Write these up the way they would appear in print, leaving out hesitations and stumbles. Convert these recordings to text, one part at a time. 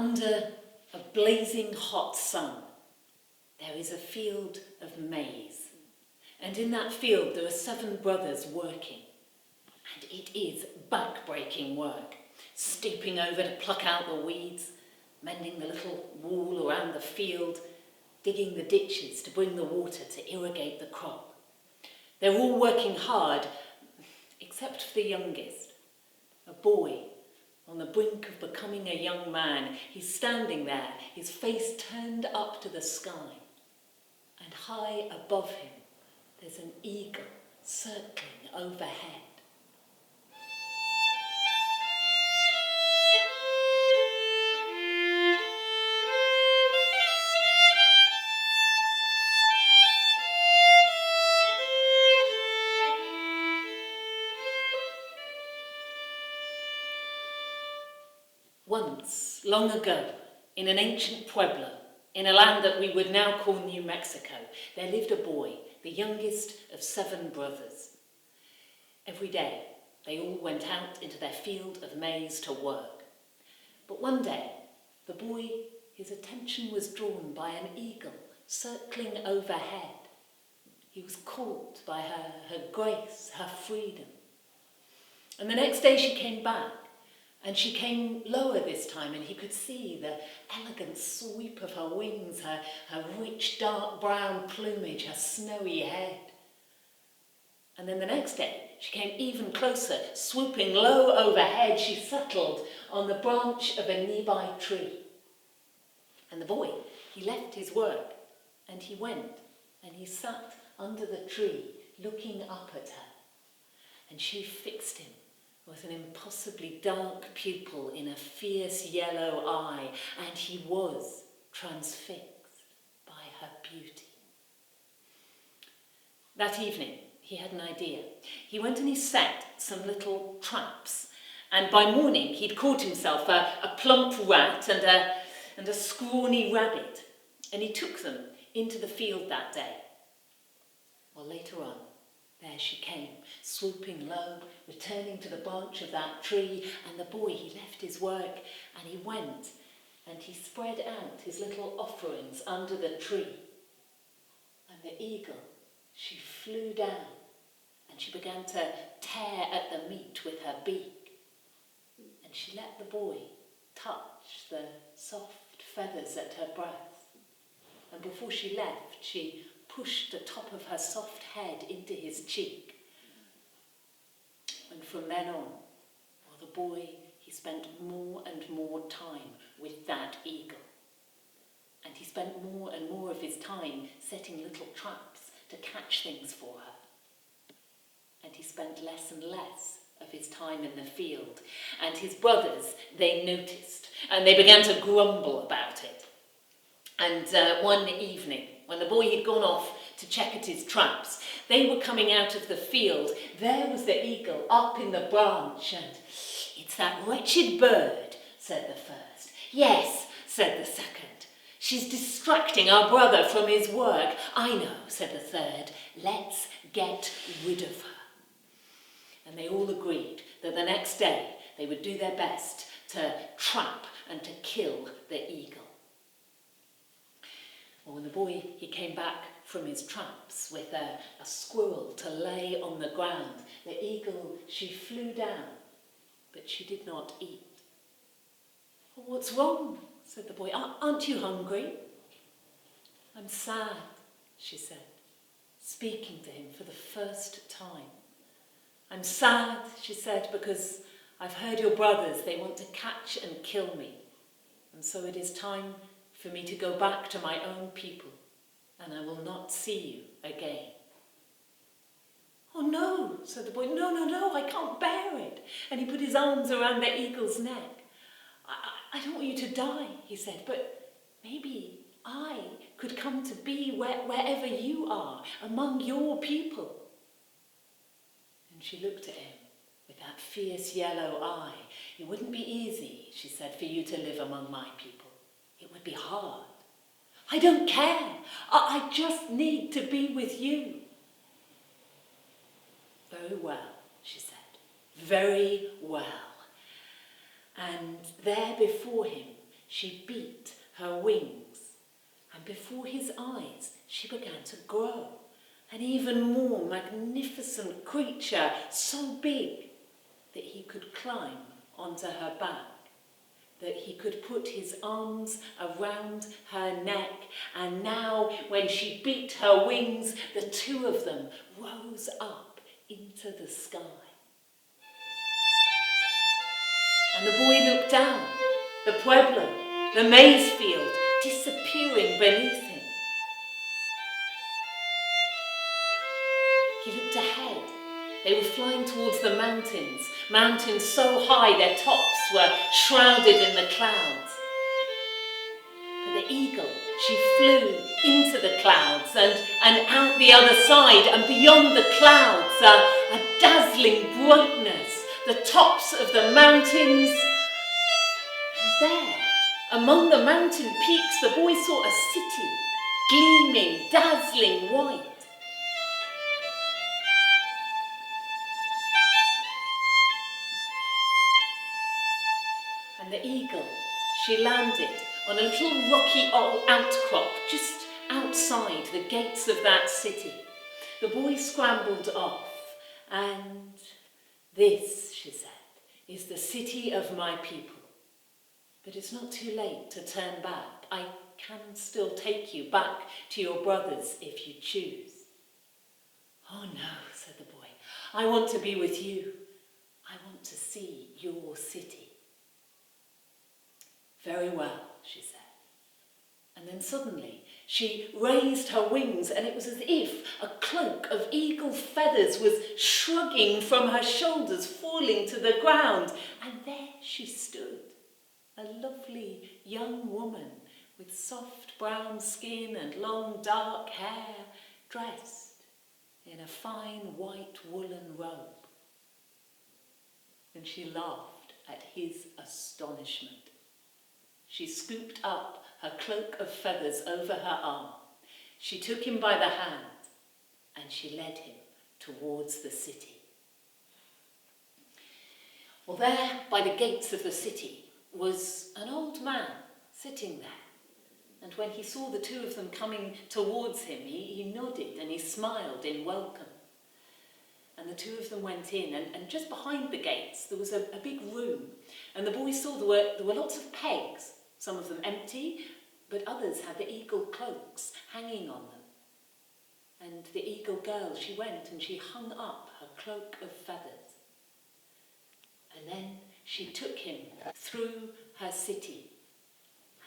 Under a blazing hot sun, there is a field of maize, and in that field there are 7 brothers working, and it is back-breaking work, stooping over to pluck out the weeds, mending the little wall around the field, digging the ditches to bring the water to irrigate the crop. They're all working hard, except for the youngest, a boy on the brink of becoming a young man. He's standing there, his face turned up to the sky, and high above him there's an eagle circling overhead. Once, long ago, in an ancient pueblo, in a land that we would now call New Mexico, there lived a boy, the youngest of 7 brothers. Every day, they all went out into their field of maize to work. But one day, the boy, his attention was drawn by an eagle circling overhead. He was caught by her grace, her freedom. And the next day she came back, and she came lower this time, and he could see the elegant sweep of her wings, her rich dark brown plumage, her snowy head. And then the next day, she came even closer, swooping low overhead. She settled on the branch of a nearby tree. And the boy, he left his work, and he went, and he sat under the tree, looking up at her. And she fixed him with an impossibly dark pupil in a fierce yellow eye, and he was transfixed by her beauty. That evening, he had an idea. He went and he set some little traps, and by morning he'd caught himself a plump rat and a scrawny rabbit, and he took them into the field that day. Well, later on, there she came, swooping low, returning to the branch of that tree, and the boy, he left his work and he went and he spread out his little offerings under the tree. And the eagle, she flew down and she began to tear at the meat with her beak. And she let the boy touch the soft feathers at her breast. And before she left, she pushed the top of her soft head into his cheek. And from then on, well, the boy, he spent more and more time with that eagle. And he spent more and more of his time setting little traps to catch things for her. And he spent less and less of his time in the field. And his brothers, they noticed, and they began to grumble about it. And one evening, when the boy had gone off to check at his traps, they were coming out of the field. There was the eagle up in the branch, and "It's that wretched bird," said the first. "Yes," said the second. "She's distracting our brother from his work." "I know," said the third. "Let's get rid of her." And they all agreed that the next day they would do their best to trap and to kill the eagle. Well, when the boy, he came back from his traps with a squirrel to lay on the ground, the eagle, she flew down, but she did not eat. "Well, what's wrong?" said the boy. "Aren't you hungry?" "I'm sad," she said, speaking to him for the first time. "I'm sad," she said, "because I've heard your brothers, they want to catch and kill me. And so it is time for me to go back to my own people, and I will not see you again." "Oh no," said the boy. No, I can't bear it." And he put his arms around the eagle's neck. I don't want you to die," he said, "but maybe I could come to be wherever you are, among your people." And she looked at him with that fierce yellow eye. "It wouldn't be easy," she said, "for you to live among my people. It would be hard." "I don't care. I just need to be with you." "Very well," she said. "Very well." And there before him, she beat her wings, and before his eyes she began to grow, an even more magnificent creature, so big that he could climb onto her back, that he could put his arms around her neck, and now when she beat her wings, the two of them rose up into the sky. And the boy looked down, the pueblo, the maize field, disappearing beneath him. He looked ahead. They were flying towards the mountains, mountains so high their tops were shrouded in the clouds. But the eagle, she flew into the clouds and out the other side, and beyond the clouds, a dazzling brightness, the tops of the mountains. And there, among the mountain peaks, the boy saw a city, gleaming, dazzling white. And the eagle, she landed on a little rocky outcrop just outside the gates of that city. The boy scrambled off, and this, she said, is the city of my people. But it's not too late to turn back. I can still take you back to your brothers if you choose. Oh no, said the boy, I want to be with you. I want to see your city. Very well, she said. And then suddenly she raised her wings, and it was as if a cloak of eagle feathers was shrugging from her shoulders, falling to the ground. And there she stood, a lovely young woman with soft brown skin and long dark hair, dressed in a fine white woolen robe. And she laughed at his astonishment. She scooped up her cloak of feathers over her arm. She took him by the hand and she led him towards the city. Well, there by the gates of the city was an old man sitting there. And when he saw the two of them coming towards him, he nodded and he smiled in welcome. And the two of them went in, and just behind the gates there was a big room. And the boy saw there were lots of pegs, some of them empty, but others had the eagle cloaks hanging on them. And the eagle girl, she went and she hung up her cloak of feathers. And then she took him through her city.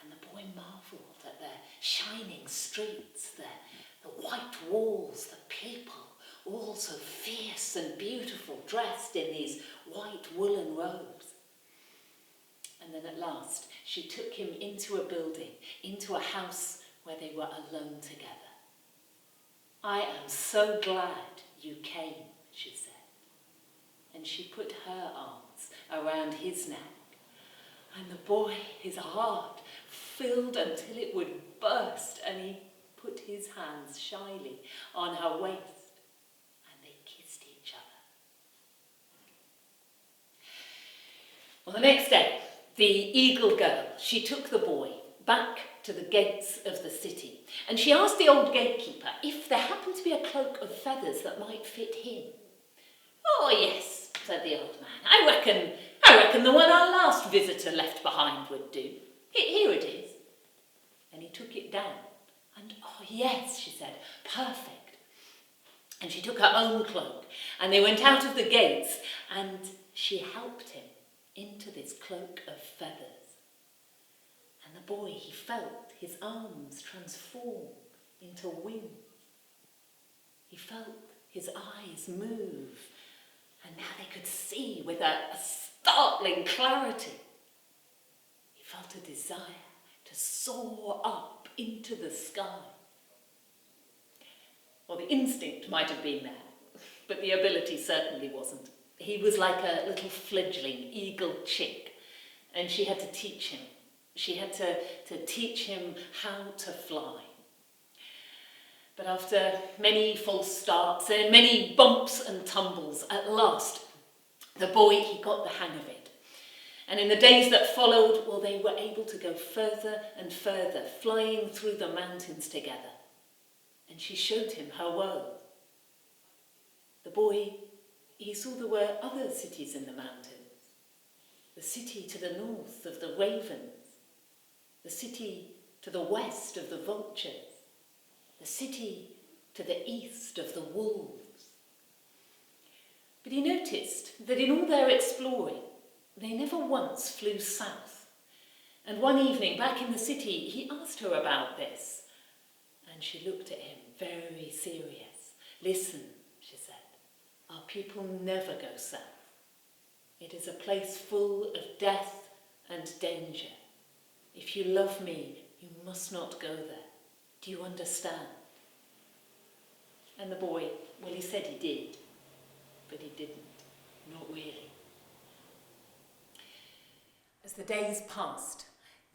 And the boy marvelled at their shining streets, the white walls, the people, all so fierce and beautiful, dressed in these white woolen robes. And then at last, she took him into a building, into a house where they were alone together. I am so glad you came, she said. And she put her arms around his neck. And the boy, his heart filled until it would burst, and he put his hands shyly on her waist. Well, the next day, the eagle girl, she took the boy back to the gates of the city, and she asked the old gatekeeper if there happened to be a cloak of feathers that might fit him. Oh yes, said the old man. I reckon the one our last visitor left behind would do. Here it is. And he took it down, and oh yes, she said, perfect. And she took her own cloak, and they went out of the gates, and she helped him into this cloak of feathers. And the boy, he felt his arms transform into wings. He felt his eyes move, and now they could see with a startling clarity. He felt a desire to soar up into the sky. Well, the instinct might have been there, but the ability certainly wasn't. He was like a little fledgling eagle chick, and she had to teach him. She had to teach him how to fly. But after many false starts and many bumps and tumbles, at last, the boy, he got the hang of it. And in the days that followed, well, they were able to go further and further, flying through the mountains together. And she showed him her world. The boy, he saw there were other cities in the mountains. The city to the north of the ravens, the city to the west of the vultures, the city to the east of the wolves. But he noticed that in all their exploring, they never once flew south. And one evening, back in the city, he asked her about this. And she looked at him very serious. "Listen," she said, "our people never go south. It is a place full of death and danger. If you love me, you must not go there. Do you understand?" And the boy, well, he said he did, but he didn't, not really. As the days passed,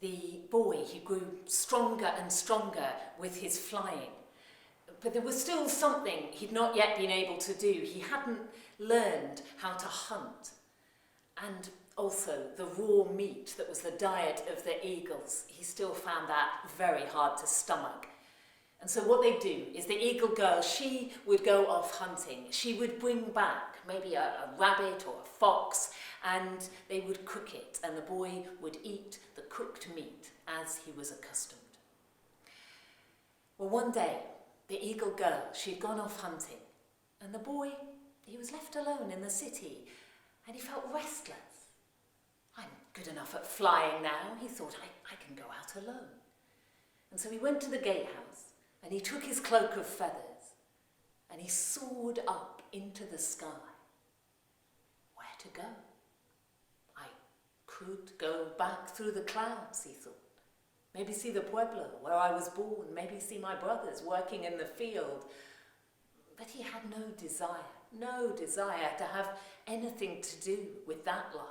the boy, he grew stronger and stronger with his flying. But there was still something he'd not yet been able to do. He hadn't learned how to hunt. And also the raw meat that was the diet of the eagles, he still found that very hard to stomach. And so what they'd do is the eagle girl, she would go off hunting. She would bring back maybe a rabbit or a fox, and they would cook it, and the boy would eat the cooked meat as he was accustomed. Well, one day, the eagle girl, she'd gone off hunting, and the boy, he was left alone in the city, and he felt restless. "I'm good enough at flying now," he thought, I can go out alone. And so he went to the gatehouse, and he took his cloak of feathers, and he soared up into the sky. Where to go? I could go back through the clouds, he thought. Maybe see the pueblo where I was born, maybe see my brothers working in the field. But he had no desire to have anything to do with that life.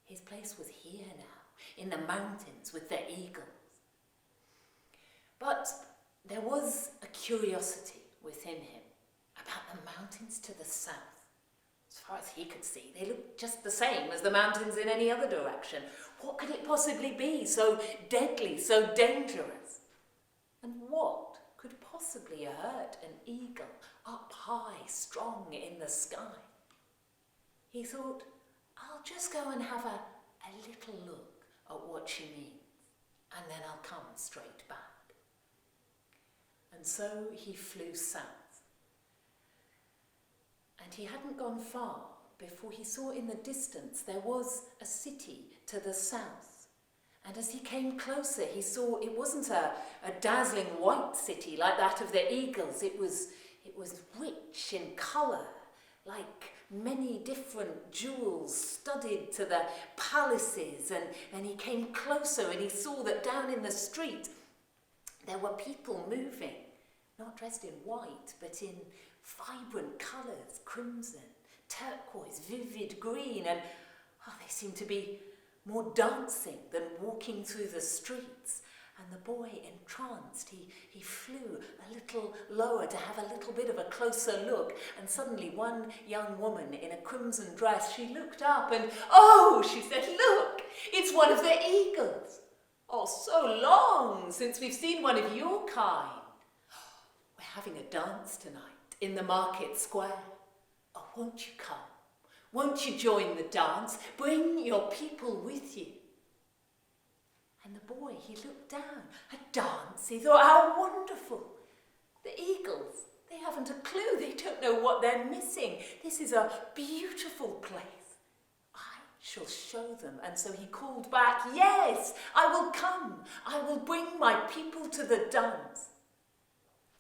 His place was here now, in the mountains with the eagles. But there was a curiosity within him about the mountains to the south. As far as he could see, they looked just the same as the mountains in any other direction. What could it possibly be so deadly, so dangerous? And what could possibly hurt an eagle up high, strong in the sky? He thought, I'll just go and have a little look at what she means, and then I'll come straight back. And so he flew south. And he hadn't gone far before he saw in the distance there was a city to the south. And as he came closer, he saw it wasn't a dazzling white city like that of the eagles. It was rich in colour, like many different jewels studded to the palaces. And he came closer and he saw that down in the street there were people moving, not dressed in white, but in vibrant colours, crimson, turquoise, vivid green, and they seemed to be more dancing than walking through the streets. And the boy, entranced, he flew a little lower to have a little bit of a closer look, and suddenly one young woman in a crimson dress, she looked up and, "Oh," she said, "look, it's one of the eagles. Oh, so long since we've seen one of your kind. We're having a dance tonight in the market square. Oh, won't you come? Won't you join the dance? Bring your people with you." And the boy, he looked down. A dance, he thought, how wonderful. The eagles, they haven't a clue. They don't know what they're missing. This is a beautiful place. I shall show them. And so he called back, "Yes, I will come. I will bring my people to the dance."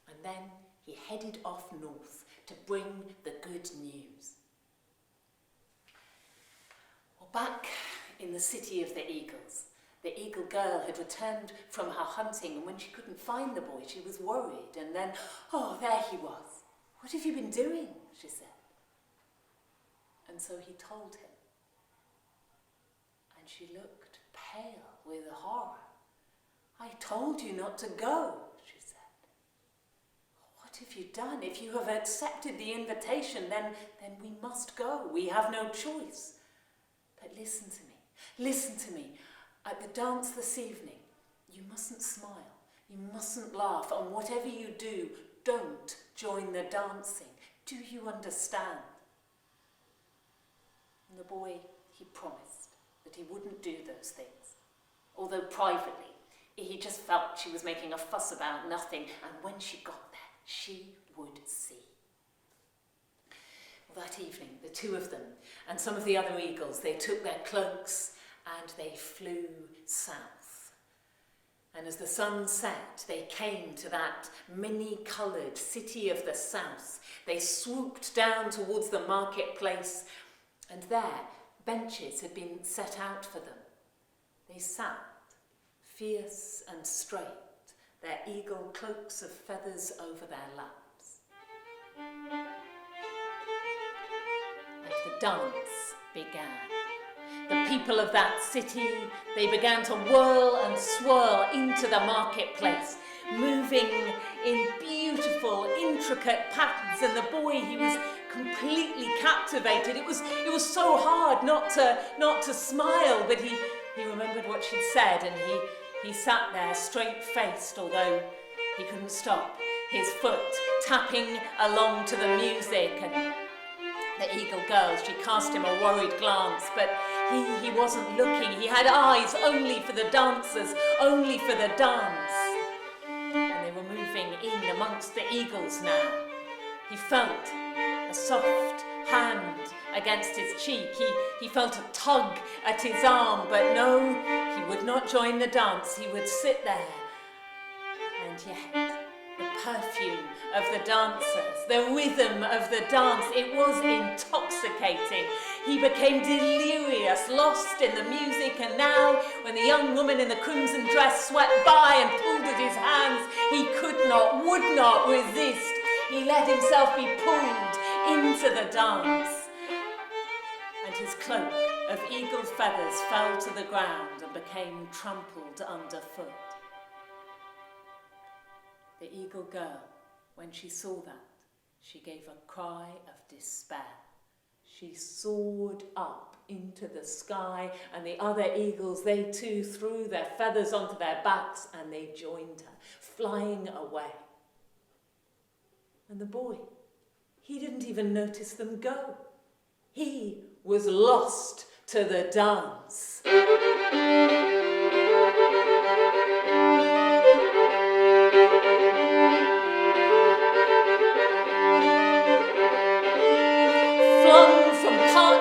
And then he headed off north to bring the good news. Well, back in the city of the eagles, the eagle girl had returned from her hunting, and when she couldn't find the boy, she was worried. And then, there he was. "What have you been doing?" she said. And so he told him. And she looked pale with horror. "I told you not to go," she said. "What have you done? If you have accepted the invitation, then we must go. We have no choice. But listen to me. Listen to me. At the dance this evening, you mustn't smile. You mustn't laugh. And whatever you do, don't join the dancing. Do you understand? And the boy, he promised that he wouldn't do those things. Although privately, he just felt she was making a fuss about nothing. And when she got there, she would see. Well, that evening, the two of them and some of the other eagles, they took their cloaks and they flew south. And as the sun set, they came to that many-coloured city of the south. They swooped down towards the marketplace, and there benches had been set out for them. They sat, fierce and straight, their eagle cloaks of feathers over their laps. And the dance began. The people of that city, they began to whirl and swirl into the marketplace, moving in beautiful, intricate patterns, and the boy, he was completely captivated. It was so hard not to smile, but he remembered what she'd said, and he sat there straight-faced, although he couldn't stop, his foot tapping along to the music. And the eagle girl, she cast him a worried glance, but he wasn't looking. He had eyes only for the dancers, only for the dance. And they were moving in amongst the eagles now. He felt a soft hand against his cheek. He felt a tug at his arm, but no, he would not join the dance. He would sit there. And yet, the perfume of the dancers, the rhythm of the dance, it was intoxicating. He became delirious, lost in the music, and now, when the young woman in the crimson dress swept by and pulled at his hands, he would not resist. He let himself be pulled into the dance. And his cloak of eagle feathers fell to the ground and became trampled underfoot. The eagle girl, when she saw that, she gave a cry of despair. She soared up into the sky, and the other eagles, they too threw their feathers onto their backs, and they joined her, flying away. And the boy, he didn't even notice them go. He was lost to the dance.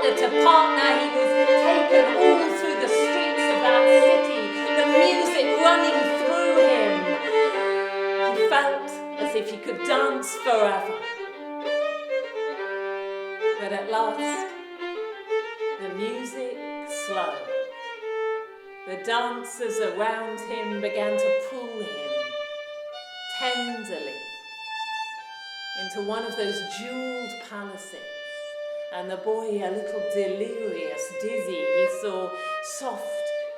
To partner, he was taken all through the streets of that city, the music running through him. He felt as if he could dance forever. But at last, the music slowed. The dancers around him began to pull him tenderly into one of those jewelled palaces. And the boy, a little delirious, dizzy, he saw soft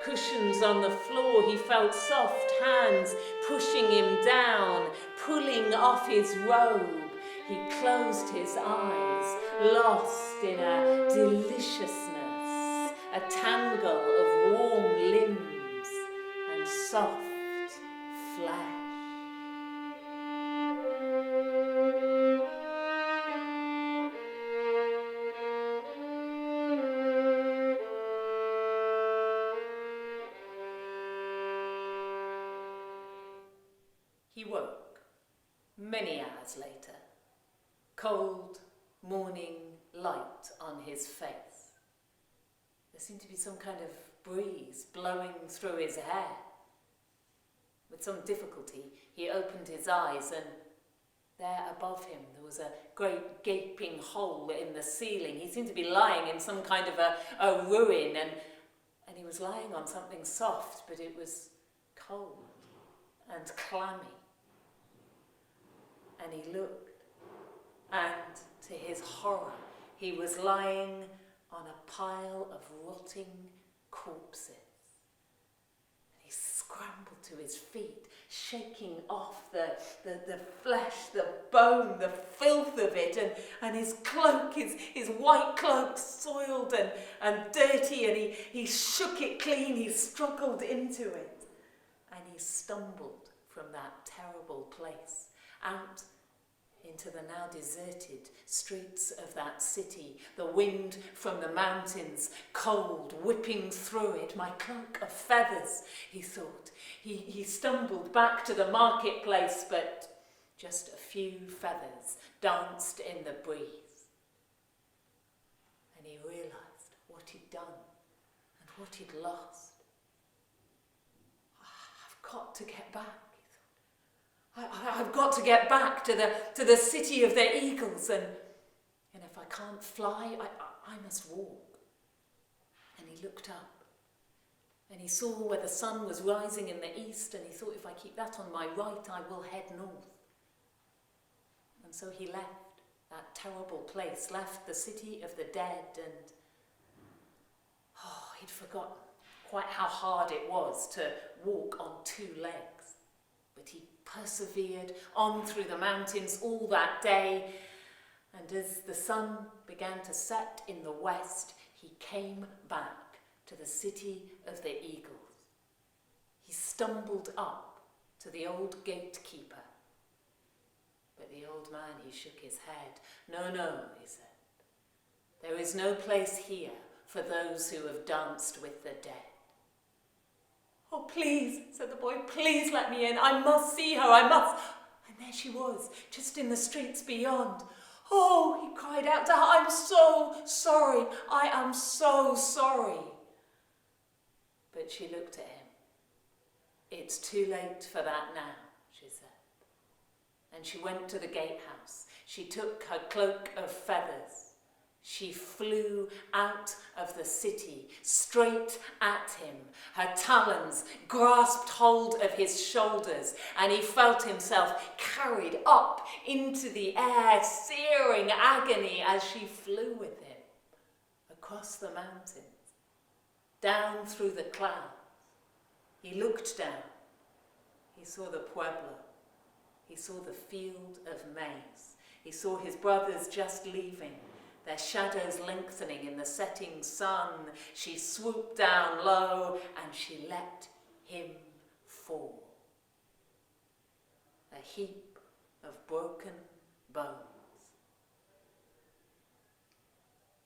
cushions on the floor. He felt soft hands pushing him down, pulling off his robe. He closed his eyes, lost in a deliciousness, a tangle of warm limbs and soft flesh. He woke many hours later, cold morning light on his face. There seemed to be some kind of breeze blowing through his hair. With some difficulty, he opened his eyes, and there above him there was a great gaping hole in the ceiling. He seemed to be lying in some kind of a ruin, and he was lying on something soft, but it was cold and clammy. And he looked, and to his horror, he was lying on a pile of rotting corpses. And he scrambled to his feet, shaking off the flesh, the bone, the filth of it, and his cloak, his white cloak, soiled and dirty, and he shook it clean, he struggled into it, and he stumbled from that terrible place out into the now deserted streets of that city, the wind from the mountains, cold, whipping through it. My cloak of feathers, he thought. He stumbled back to the marketplace, but just a few feathers danced in the breeze. And he realised what he'd done and what he'd lost. I've got to get back. I've got to get back to the city of the eagles, and if I can't fly, I must walk. And he looked up, and he saw where the sun was rising in the east, and he thought, if I keep that on my right, I will head north. And so he left that terrible place, left the city of the dead, and he'd forgotten quite how hard it was to walk on two legs. But he persevered on through the mountains all that day, and as the sun began to set in the west, he came back to the city of the eagles. He stumbled up to the old gatekeeper, but the old man, he shook his head. No, he said, there is no place here for those who have danced with the dead. Oh, please, said the boy, please let me in. I must see her, I must. And there she was, just in the streets beyond. Oh, he cried out to her, I'm so sorry, I am so sorry. But she looked at him. It's too late for that now, she said. And she went to the gatehouse. She took her cloak of feathers. She flew out of the city, straight at him. Her talons grasped hold of his shoulders, and he felt himself carried up into the air, searing agony as she flew with him across the mountains, down through the clouds. He looked down. He saw the pueblo. He saw the field of maize. He saw his brothers just leaving, their shadows lengthening in the setting sun. She swooped down low and she let him fall. A heap of broken bones.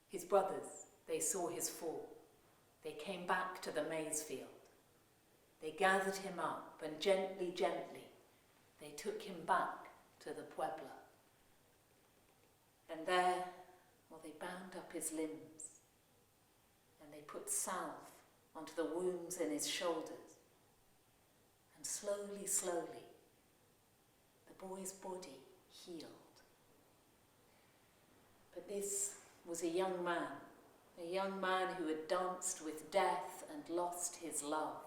His brothers, they saw his fall. They came back to the maize field. They gathered him up and gently, they took him back to the pueblo. And there, they bound up his limbs, and they put salve onto the wounds in his shoulders. And slowly, the boy's body healed. But this was a young man who had danced with death and lost his love,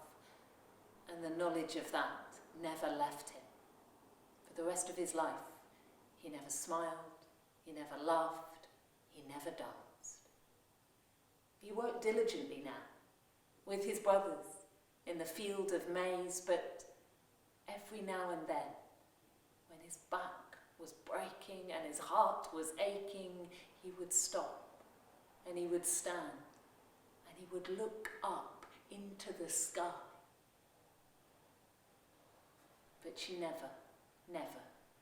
and the knowledge of that never left him. For the rest of his life, he never smiled, he never laughed, he never danced. He worked diligently now with his brothers in the field of maize, but every now and then, when his back was breaking and his heart was aching, he would stop and he would stand and he would look up into the sky. But she never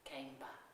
came back.